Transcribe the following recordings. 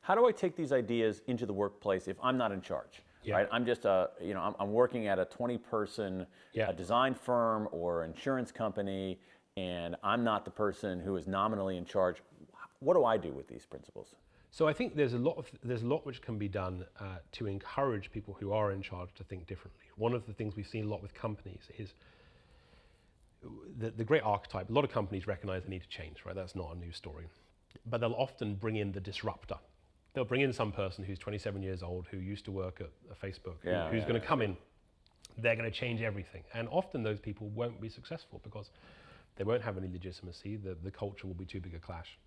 how do I take these ideas into the workplace if I'm not in charge? Yeah. Right? I'm just I'm working at a 20-person design firm or insurance company, and I'm not the person who is nominally in charge. What do I do with these principles? So I think there's a lot which can be done to encourage people who are in charge to think differently. One of the things we've seen a lot with companies is the great archetype. A lot of companies recognize they need to change, right? That's not a news story. But they'll often bring in the disruptor. They'll bring in some person who's 27 years old, who used to work at Facebook, who's going to come in. They're going to change everything. And often those people won't be successful because they won't have any legitimacy. The culture will be too big a clash.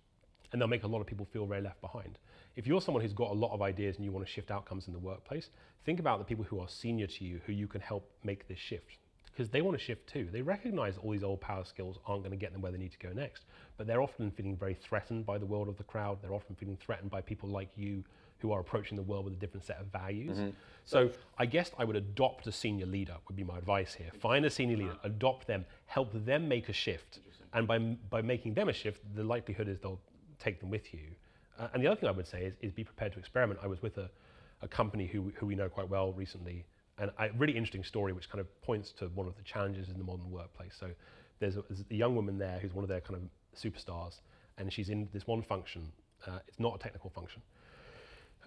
And they'll make a lot of people feel very left behind. If you're someone who's got a lot of ideas and you want to shift outcomes in the workplace, think about the people who are senior to you, who you can help make this shift. Because they want to shift too. They recognize all these old power skills aren't going to get them where they need to go next, but they're often feeling very threatened by the world of the crowd. They're often feeling threatened by people like you who are approaching the world with a different set of values. So I guess I would adopt a senior leader, would be my advice here. Find a senior leader, adopt them, help them make a shift. And by making them a shift, the likelihood is they'll take them with you. And the other thing I would say is be prepared to experiment. I was with a company who we know quite well recently, and a really interesting story which kind of points to one of the challenges in the modern workplace. So there's a young woman there who's one of their kind of superstars, and she's in this one function. It's not a technical function.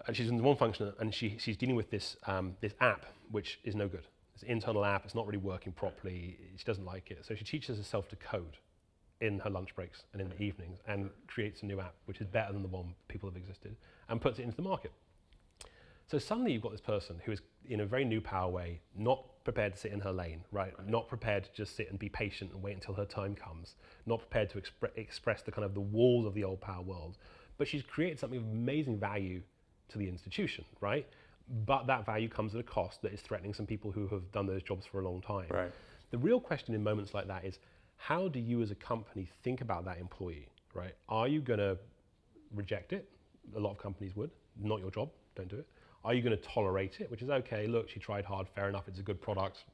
And she's in one function, and she's dealing with this app which is no good. It's an internal app. It's not really working properly. She doesn't like it. So she teaches herself to code in her lunch breaks and in the evenings, and creates a new app which is better than the one people have existed, and puts it into the market. So suddenly you've got this person who is, in a very new power way, not prepared to sit in her lane, right? Not prepared to just sit and be patient and wait until her time comes. Not prepared to express the kind of the walls of the old power world. But she's created something of amazing value to the institution, right? But that value comes at a cost that is threatening some people who have done those jobs for a long time. Right. The real question in moments like that is, how do you as a company think about that employee, right? Are you going to reject it? A lot of companies would. Not your job, don't do it. Are you going to tolerate it, which is okay, look, she tried hard, fair enough, it's a good product,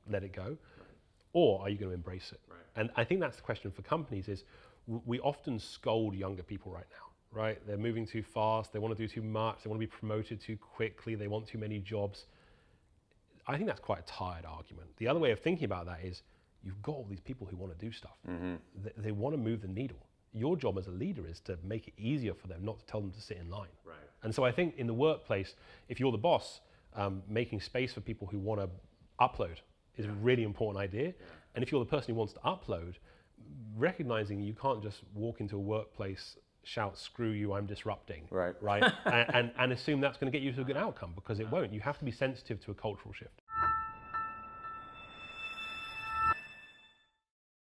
let it go. Right. Or are you going to embrace it? Right. And I think that's the question for companies is, we often scold younger people right now, right? They're moving too fast, they want to do too much, they want to be promoted too quickly, they want too many jobs. I think that's quite a tired argument. The other way of thinking about that is, you've got all these people who want to do stuff. They want to move the needle. Your job as a leader is to make it easier for them, not to tell them to sit in line. Right. And so I think in the workplace, if you're the boss, making space for people who want to upload is a really important idea. And if you're the person who wants to upload, recognizing you can't just walk into a workplace, shout, screw you, I'm disrupting, right? and assume that's going to get you to a good outcome, because it won't. You have to be sensitive to a cultural shift.